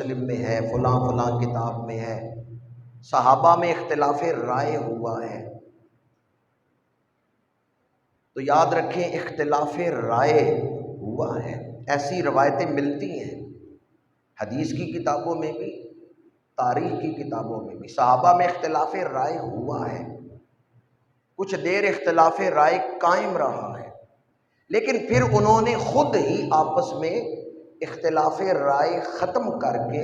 مسلم میں ہے، فلاں فلاں کتاب میں ہے، صحابہ میں اختلاف رائے ہوا ہے، تو یاد رکھیں اختلاف رائے ہوا ہے، ایسی روایتیں ملتی ہیں حدیث کی کتابوں میں بھی، تاریخ کی کتابوں میں بھی، صحابہ میں اختلاف رائے ہوا ہے، کچھ دیر اختلاف رائے قائم رہا ہے، لیکن پھر انہوں نے خود ہی آپس میں اختلاف رائے ختم کر کے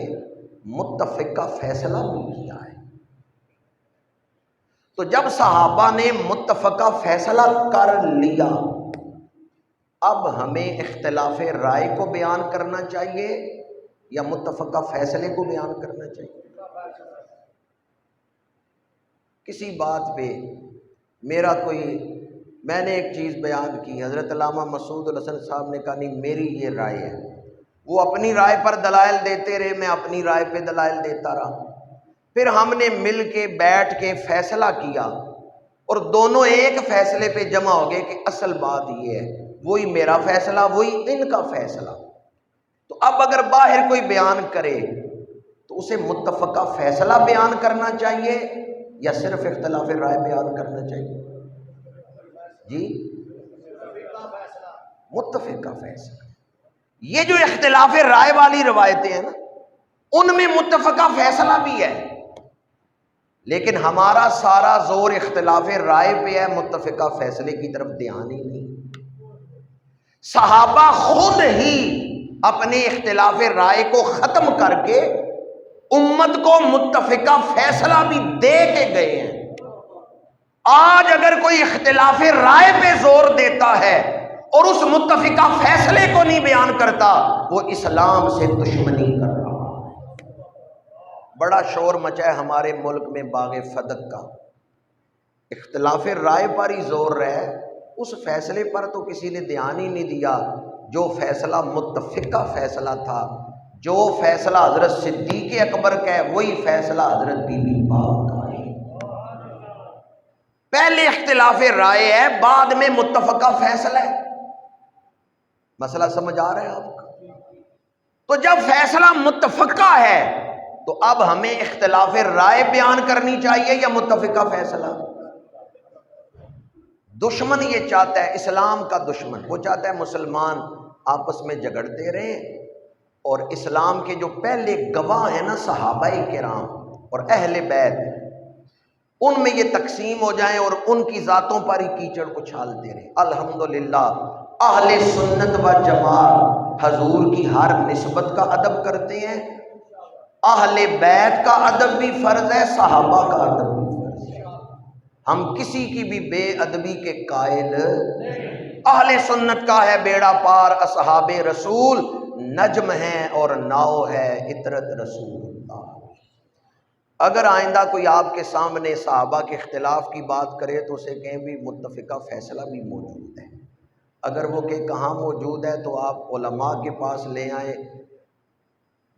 متفقہ فیصلہ بھی کیا ہے۔ تو جب صحابہ نے متفقہ فیصلہ کر لیا، اب ہمیں اختلاف رائے کو بیان کرنا چاہیے یا متفقہ فیصلے کو بیان کرنا چاہیے؟ کسی بات پہ میں نے ایک چیز بیان کی، حضرت علامہ مسعود الحسن صاحب نے کہا نہیں میری یہ رائے ہے، وہ اپنی رائے پر دلائل دیتے رہے، میں اپنی رائے پہ دلائل دیتا رہا، پھر ہم نے مل کے بیٹھ کے فیصلہ کیا اور دونوں ایک فیصلے پہ جمع ہو گئے کہ اصل بات یہ ہے، وہی میرا فیصلہ وہی ان کا فیصلہ۔ تو اب اگر باہر کوئی بیان کرے تو اسے متفقہ فیصلہ بیان کرنا چاہیے یا صرف اختلاف رائے بیان کرنا چاہیے؟ جی متفقہ فیصلہ۔ یہ جو اختلاف رائے والی روایتیں ہیں نا، ان میں متفقہ فیصلہ بھی ہے، لیکن ہمارا سارا زور اختلاف رائے پہ ہے، متفقہ فیصلے کی طرف دھیان ہی نہیں۔ صحابہ خود ہی اپنے اختلاف رائے کو ختم کر کے امت کو متفقہ فیصلہ بھی دے کے گئے ہیں۔ آج اگر کوئی اختلاف رائے پہ زور دیتا ہے اور اس متفقہ فیصلے کو نہیں بیان کرتا، وہ اسلام سے دشمنی کر رہا ہے۔ بڑا شور مچا ہے ہمارے ملک میں باغ فدق کا، اختلاف رائے پر ہی زور رہے، اس فیصلے پر تو کسی نے دھیان ہی نہیں دیا جو فیصلہ متفقہ فیصلہ تھا، جو فیصلہ حضرت صدیق اکبر کا ہے وہی فیصلہ حضرت بی بی پاک کا ہے۔ پہلے اختلاف رائے ہے، بعد میں متفقہ فیصلہ ہے۔ مسئلہ سمجھ آ رہا ہے آپ کا؟ تو جب فیصلہ متفقہ ہے تو اب ہمیں اختلاف رائے بیان کرنی چاہیے یا متفقہ فیصلہ؟ دشمن یہ چاہتا ہے، اسلام کا دشمن وہ چاہتا ہے مسلمان آپس میں جھگڑتے رہیں اور اسلام کے جو پہلے گواہ ہیں نا صحابہ کرام اور اہل بیت، ان میں یہ تقسیم ہو جائیں اور ان کی ذاتوں پر ہی کیچڑ اچھالتے رہیں۔ الحمدللہ اہل سنت و جماعت حضور کی ہر نسبت کا ادب کرتے ہیں، اہل بیت کا ادب بھی فرض ہے، صحابہ کا ادب بھی فرض ہے، ہم کسی کی بھی بے ادبی کے قائل۔ اہل سنت کا ہے بیڑا پار اصحاب رسول، نجم ہے اور ناؤ ہے عطرت رسول اللہ۔ اگر آئندہ کوئی آپ کے سامنے صحابہ کے اختلاف کی بات کرے تو اسے کہیں بھی متفقہ فیصلہ بھی موجود ہے، اگر وہ کہ کہاں موجود ہے تو آپ علماء کے پاس لے آئیں،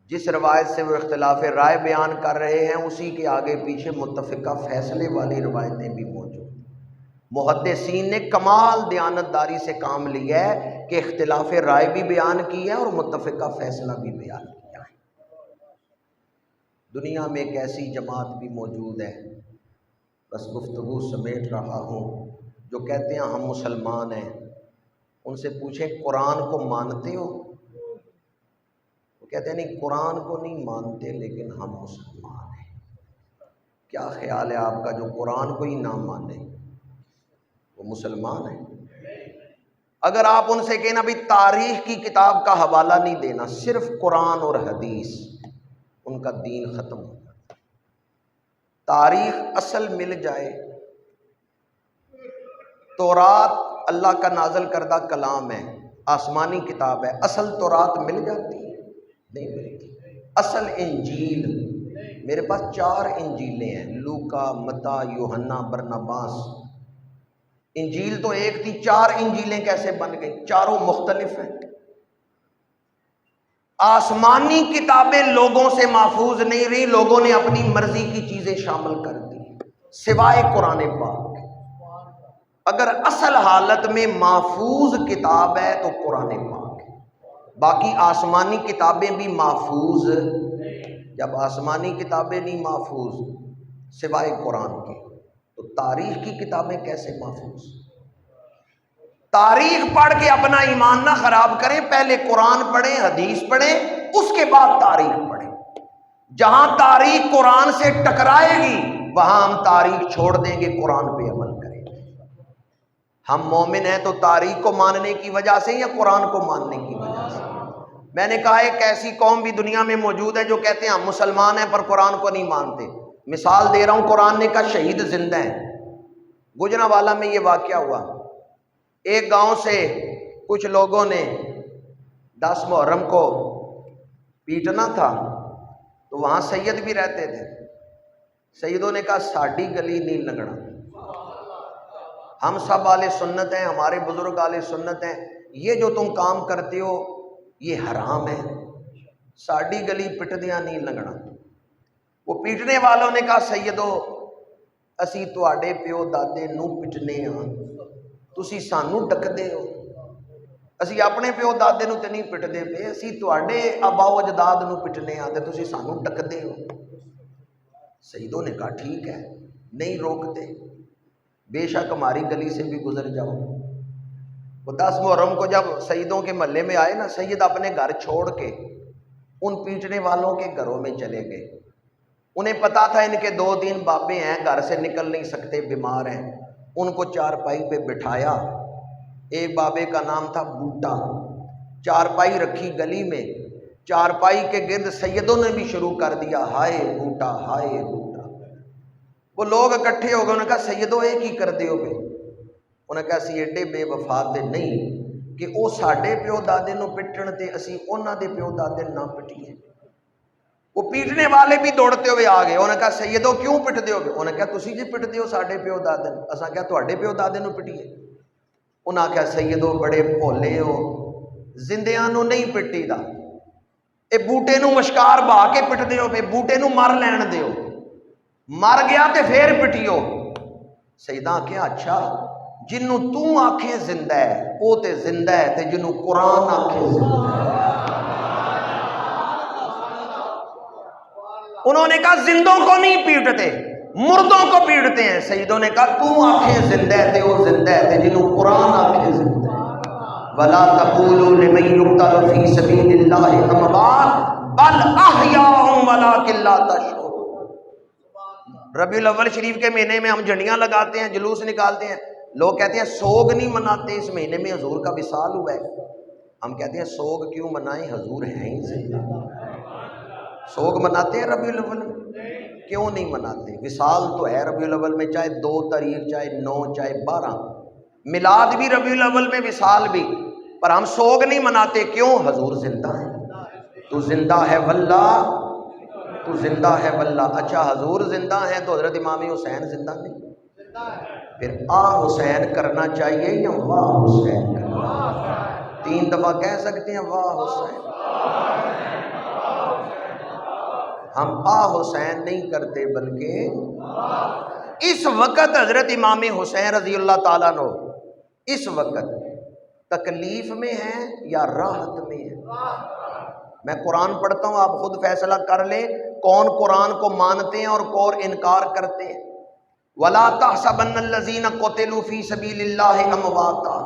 جس روایت سے وہ اختلاف رائے بیان کر رہے ہیں اسی کے آگے پیچھے متفقہ فیصلے والی روایتیں بھی موجود ہیں۔ محدثین نے کمال دیانتداری سے کام لیا ہے کہ اختلاف رائے بھی بیان کی ہے اور متفقہ فیصلہ بھی بیان کیا ہے۔ دنیا میں ایک ایسی جماعت بھی موجود ہے، بس گفتگو سمیٹ رہا ہوں، جو کہتے ہیں ہم مسلمان ہیں، ان سے پوچھیں قرآن کو مانتے ہو؟ وہ کہتے ہیں نہیں قرآن کو نہیں مانتے لیکن ہم مسلمان ہیں۔ کیا خیال ہے آپ کا جو قرآن کو ہی نہ مانے وہ مسلمان ہے؟ اگر آپ ان سے کہنا بھی تاریخ کی کتاب کا حوالہ نہیں دینا، صرف قرآن اور حدیث، ان کا دین ختم ہو جاتا۔ تاریخ اصل مل جائے، تورات اللہ کا نازل کردہ کلام ہے، آسمانی کتاب ہے، اصل تورات مل جاتی ہے؟ نہیں ملتی۔ اصل انجیل، میرے پاس 4 انجیلیں ہیں، لوکا، متی، یوحنا، برناباس۔ انجیل تو ایک تھی، 4 انجیلیں کیسے بن گئی؟ چاروں مختلف ہیں۔ آسمانی کتابیں لوگوں سے محفوظ نہیں رہی، لوگوں نے اپنی مرضی کی چیزیں شامل کر دی سوائے قرآن پاک۔ اگر اصل حالت میں محفوظ کتاب ہے تو قرآن پاک ہے، باقی آسمانی کتابیں بھی محفوظ جب آسمانی کتابیں نہیں محفوظ سوائے قرآن کے، تو تاریخ کی کتابیں کیسے محفوظ؟ تاریخ پڑھ کے اپنا ایمان نہ خراب کریں، پہلے قرآن پڑھیں، حدیث پڑھیں، اس کے بعد تاریخ پڑھیں۔ جہاں تاریخ قرآن سے ٹکرائے گی وہاں ہم تاریخ چھوڑ دیں گے، قرآن پہ عمل کریں گے۔ ہم مومن ہیں تو تاریخ کو ماننے کی وجہ سے یا قرآن کو ماننے کی وجہ سے؟ میں نے کہا ایک ایسی قوم بھی دنیا میں موجود ہے جو کہتے ہیں ہم مسلمان ہیں پر قرآن کو نہیں مانتے۔ مثال دے رہا ہوں، قرآن نے کہا شہید زندہ ہیں۔ گوجرانوالہ میں یہ واقعہ ہوا، ایک گاؤں سے کچھ لوگوں نے 10 محرم کو پیٹنا تھا، تو وہاں سید بھی رہتے تھے۔ سیدوں نے کہا ساڑی گلی نہیں لنگڑا، ہم سب اہل سنت ہیں، ہمارے بزرگ اہل سنت ہیں، یہ جو تم کام کرتے ہو یہ حرام ہے، ساڑی گلی پٹدیاں نہیں لنگڑا۔ وہ پیٹنے والوں نے کہا سیدو اسی تواڈے پیو دادے نو پٹنے ہاں، تسی سانو ڈکدے ہو، اسی اپنے پیو دادے نو تے نہیں پٹدے پے، اسی تواڈے آبا و اجداد نو پٹنے ہاں تے تسی سانو ڈکدے ہو۔ سیدوں نے کہا ٹھیک ہے، نہیں روکتے، بے شک ہماری گلی سے بھی گزر جاؤ۔ وہ 10 محرم کو جب سیدوں کے محلے میں آئے نا، سید اپنے گھر چھوڑ کے ان پیٹنے والوں کے گھروں میں چلے گئے۔ انہیں پتا تھا ان کے 2 دن بابے ہیں، گھر سے نکل نہیں سکتے، بیمار ہیں۔ ان کو چارپائی پہ بٹھایا، ایک بابے کا نام تھا بوٹا، چارپائی رکھی گلی میں، چارپائی کے گرد سیدوں نے بھی شروع کر دیا ہائے بوٹا ہائے بوٹا۔ وہ لوگ اکٹھے ہو گئے، انہوں نے کہا سیدوں اے کی کر دیو گے؟ انہوں نے کہا اسی ایڈے بے وفا تے نہیں کہ وہ ساڈے پیو دادے نو پٹن تے اسی انہاں دے پیو دادے نہ پٹیے۔ وہ پیٹنے والے بھی دوڑتے ہوئے آ گئے، انہوں نے کہا سیدو کیوں پٹ دیو گے؟ انہوں نے کہا تسی جی پٹ دیو ساڈے پیو دادے نو، اساں کیا تواڈے پیو دادے نو پٹیے؟ انہاں کہا سیدو بڑے بھولے ہو، زندیاں نو نہیں پٹی دا، اے بوٹے نو مشکار بہا کے پٹ دیو پے، بوٹے نو مر لین دیو، مر گیا تے پھر پٹیو۔ سیداں کہا اچھا جنوں تو آکھیں زندہ ہے او تے زندہ ہے، تے جنوں قرآن آکھیں زندہ ہے۔ انہوں نے کہا زندوں کو نہیں پیٹتے، مردوں کو پیٹتے ہیں۔ سیدوں نے کہا تو آنکھیں زندہ ہے تے وہ زندہ ہے، تے جنہوں قرآن آنکھیں زندہ ہے۔ وَلَا تَقُولُوا لِمَن يُقْتَلُ فِي سَبِيلِ اللَّهِ أَمْوَاتٌ بَلْ أَحْيَاءٌ وَلَٰكِن لَّا تَشْعُرُونَ۔ ربیع الاول شریف کے مہینے میں ہم جھنڈیاں لگاتے ہیں، جلوس نکالتے ہیں، لوگ کہتے ہیں سوگ نہیں مناتے، اس مہینے میں حضور کا وصال ہوا ہے۔ ہم کہتے ہیں سوگ کیوں منائیں، حضور ہیں ہی زندہ۔ سوگ مناتے ہیں ربیع الاول میں؟ کیوں نہیں مناتے؟ وصال تو ہے ربیع الاول میں، چاہے 2 تاریخ، چاہے 9، چاہے 12، میلاد بھی ربیع الاول میں، وصال بھی، پر ہم سوگ نہیں مناتے، کیوں؟ حضور زندہ ہے، تو زندہ ہے واللہ، تو زندہ ہے واللہ۔ اچھا حضور زندہ ہیں تو حضرت امام حسین زندہ نہیں؟ پھر آ حسین کرنا چاہیے یا واہ حسین کرنا؟ 3 دفعہ کہہ سکتے ہیں واہ حسین۔ ہم آ حسین نہیں کرتے بلکہ اس وقت حضرت امام حسین رضی اللہ تعالیٰ عنہ اس وقت تکلیف میں ہیں یا راحت میں ہیں؟ میں قرآن پڑھتا ہوں، آپ خود فیصلہ کر لیں کون قرآن کو مانتے ہیں اور کون انکار کرتے ہیں۔ وَلَا تَحْسَبَنَّ الَّذِينَ قُتِلُوا فِي سَبِيلِ اللَّهِ أَمْوَاتًا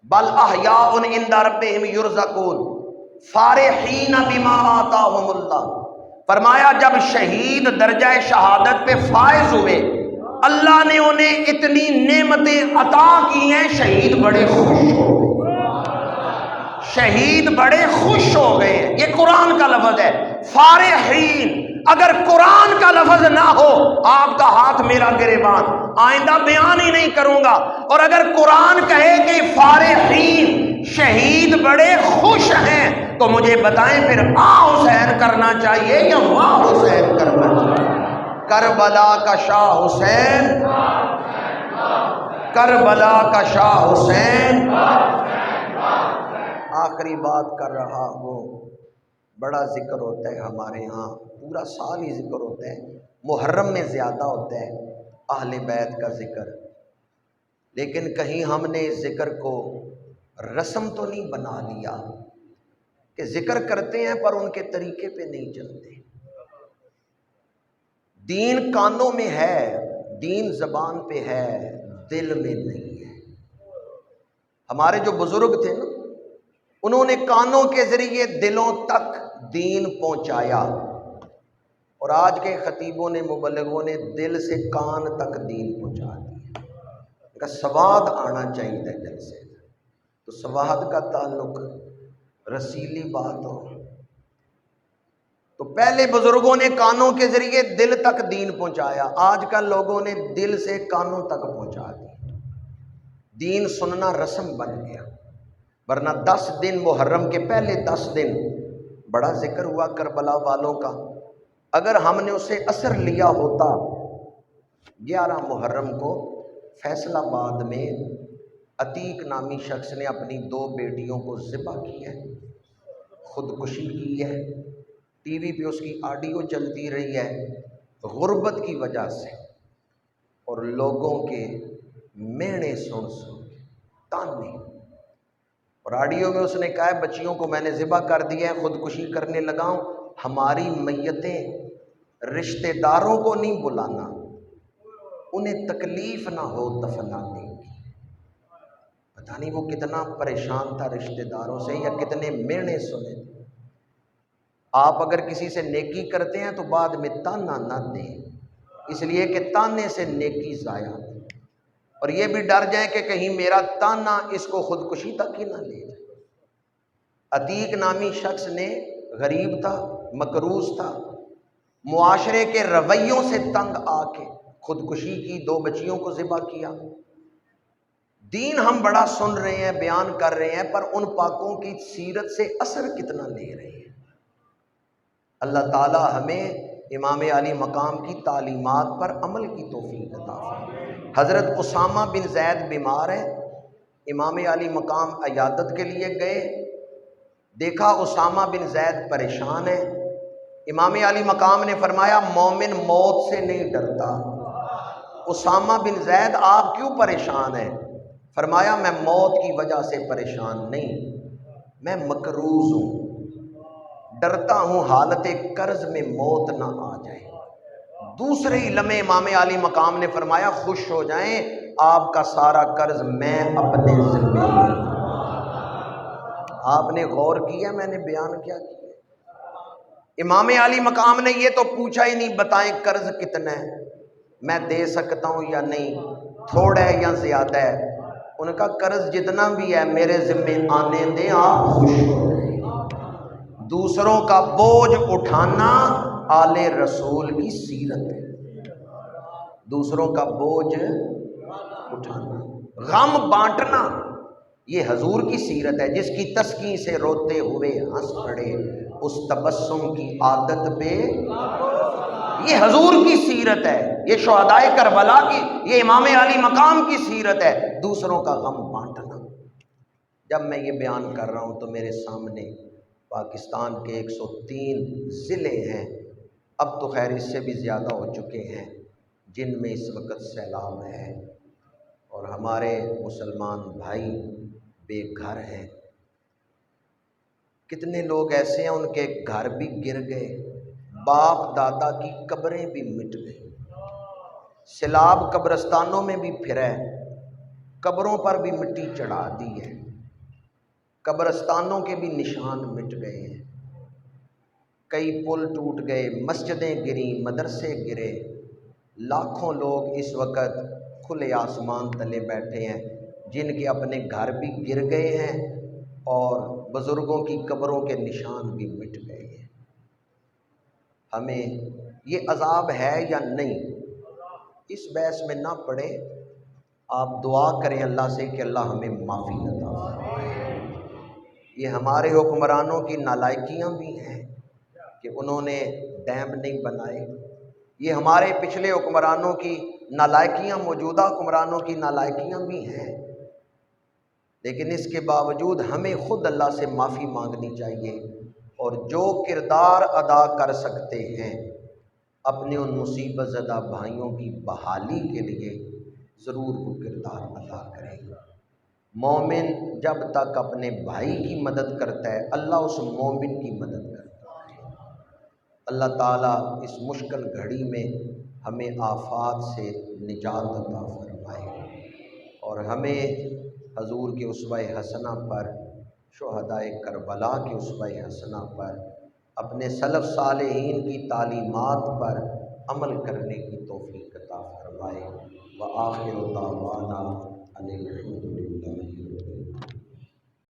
بَلْ أَحْيَاءٌ عِندَ رَبِّهِمْ يُرْزَقُونَ فَارِحِينَ بِمَا آتَاهُمُ اللَّهُ۔ فرمایا جب شہید درجہ شہادت پہ فائز ہوئے، اللہ نے انہیں اتنی نعمتیں عطا کی ہیں، شہید بڑے خوش ہو گئے، شہید بڑے خوش ہو گئے ہیں۔ یہ قرآن کا لفظ ہے فارحین۔ اگر قرآن کا لفظ نہ ہو آپ کا ہاتھ میرا گریبان، آئندہ بیان ہی نہیں کروں گا۔ اور اگر قرآن کہے کہ فارحین شہید بڑے خوش ہیں تو مجھے بتائیں پھر آ حسین کرنا چاہیے یا واہ حسین کرنا چاہیے؟ کربلا کا شاہ حسین، کربلا کا شاہ حسین۔ آخری بات کر رہا ہوں، بڑا ذکر ہوتا ہے ہمارے ہاں، پورا سال ہی ذکر ہوتا ہے، محرم میں زیادہ ہوتا ہے اہل بیت کا ذکر، لیکن کہیں ہم نے اس ذکر کو رسم تو نہیں بنا لیا کہ ذکر کرتے ہیں پر ان کے طریقے پہ نہیں چلتے۔ دین کانوں میں ہے، دین زبان پہ ہے، دل میں نہیں ہے۔ ہمارے جو بزرگ تھے نا، انہوں نے کانوں کے ذریعے دلوں تک دین پہنچایا، اور آج کے خطیبوں نے، مبلغوں نے دل سے کان تک دین پہنچا دیا۔ ان کا سواد آنا چاہیے دل سے، تو سواد کا تعلق رسیلی بات ہو۔ تو پہلے بزرگوں نے کانوں کے ذریعے دل تک دین پہنچایا، آج کل لوگوں نے دل سے کانوں تک پہنچا دیا۔ دین سننا رسم بن گیا، ورنہ 10 دن محرم کے پہلے 10 دن بڑا ذکر ہوا کربلا والوں کا، اگر ہم نے اسے اثر لیا ہوتا، 11 محرم کو فیصل آباد میں عتیق نامی شخص نے اپنی 2 بیٹیوں کو ذبح کیا ہے، خودکشی کی ہے، ٹی وی پہ اس کی آڈیو چلتی رہی ہے، غربت کی وجہ سے، اور لوگوں کے مینے سن تانے، اور آڈیو میں اس نے کہا ہے بچیوں کو میں نے ذبح کر دیا ہے، خودکشی کرنے لگا ہوں، ہماری میتیں رشتہ داروں کو نہیں بلانا، انہیں تکلیف نہ ہو دفنانے کی۔ پتہ نہیں وہ کتنا پریشان تھا رشتہ داروں سے، یا کتنے مینے سنے۔ آپ اگر کسی سے نیکی کرتے ہیں تو بعد میں تانا نہ دیں، اس لیے کہ تانے سے نیکی ضائع، اور یہ بھی ڈر جائیں کہ کہیں میرا تانا اس کو خودکشی تک ہی نہ لے جائے۔ عتیق نامی شخص نے، غریب تھا، مقروض تھا، معاشرے کے رویوں سے تنگ آ کے خودکشی کی، 2 بچیوں کو ذبح کیا۔ دین ہم بڑا سن رہے ہیں، بیان کر رہے ہیں، پر ان پاکوں کی سیرت سے اثر کتنا لے رہے ہیں۔ اللہ تعالی ہمیں امام علی مقام کی تعلیمات پر عمل کی توفیق عطا فرمائے۔ حضرت اسامہ بن زید بیمار ہے، امام علی مقام عیادت کے لیے گئے، دیکھا اسامہ بن زید پریشان ہے، امام علی مقام نے فرمایا مومن موت سے نہیں ڈرتا۔ اسامہ بن زید آپ کیوں پریشان ہیں؟ فرمایا میں موت کی وجہ سے پریشان نہیں، میں مقروض ہوں، ڈرتا ہوں حالت قرض میں موت نہ آ جائے۔ دوسرے ہی لمحے امام علی مقام نے فرمایا خوش ہو جائیں، آپ کا سارا قرض میں اپنے ذمہ لے لوں۔ آپ نے غور کیا میں نے بیان کیا کیا؟ امام علی مقام نے یہ تو پوچھا ہی نہیں بتائیں قرض کتنا ہے، میں دے سکتا ہوں یا نہیں، تھوڑا ہے یا زیادہ ہے۔ ان کا قرض جتنا بھی ہے میرے ذمہ آنے دیں، آپ خوش ہو جائیں۔ دوسروں کا بوجھ اٹھانا آل رسول کی سیرت ہے، دوسروں کا بوجھ اٹھانا، غم بانٹنا، یہ حضور کی سیرت ہے۔ جس کی تسکین سے روتے ہوئے ہنس پڑے، اس تبسم کی عادت پہ، یہ حضور کی سیرت ہے، یہ شہدائے کربلا کی، یہ امام علی مقام کی سیرت ہے، دوسروں کا غم بانٹنا۔ جب میں یہ بیان کر رہا ہوں تو میرے سامنے پاکستان کے 103 ضلع ہیں، اب تو خیر اس سے بھی زیادہ ہو چکے ہیں، جن میں اس وقت سیلاب ہے، اور ہمارے مسلمان بھائی بے گھر ہیں۔ کتنے لوگ ایسے ہیں ان کے گھر بھی گر گئے، باپ دادا کی قبریں بھی مٹ گئی، سیلاب قبرستانوں میں بھی پھرا ہے، قبروں پر بھی مٹی چڑھا دی ہے، قبرستانوں کے بھی نشان مٹ گئے ہیں، کئی پل ٹوٹ گئے، مسجدیں گریں، مدرسے گرے، لاکھوں لوگ اس وقت کھلے آسمان تلے بیٹھے ہیں، جن کے اپنے گھر بھی گر گئے ہیں اور بزرگوں کی قبروں کے نشان بھی مٹ گئے ہیں۔ ہمیں یہ عذاب ہے یا نہیں، اس بحث میں نہ پڑے، آپ دعا کریں اللہ سے کہ اللہ ہمیں معافی عطا فرمائے۔ یہ ہمارے حکمرانوں کی نالائکیاں بھی ہیں کہ انہوں نے ڈیم نہیں بنائے، یہ ہمارے پچھلے حکمرانوں کی نالائکیاں، موجودہ حکمرانوں کی نالائکیاں بھی ہیں، لیکن اس کے باوجود ہمیں خود اللہ سے معافی مانگنی چاہیے، اور جو کردار ادا کر سکتے ہیں اپنے ان مصیبت زدہ بھائیوں کی بحالی کے لیے ضرور وہ کردار ادا کریں۔ مومن جب تک اپنے بھائی کی مدد کرتا ہے اللہ اس مومن کی مدد کرتا ہے۔ اللہ تعالیٰ اس مشکل گھڑی میں ہمیں آفات سے نجات عطا فرمائے اور ہمیں حضور کے اسوہ حسنہ پر، شہدائے کربلا کے اسوہ حسنہ پر، اپنے سلف صالحین کی تعلیمات پر عمل کرنے کی توفیق عطا فرمائے۔ وآخر دعوانا ان الحمد للہ۔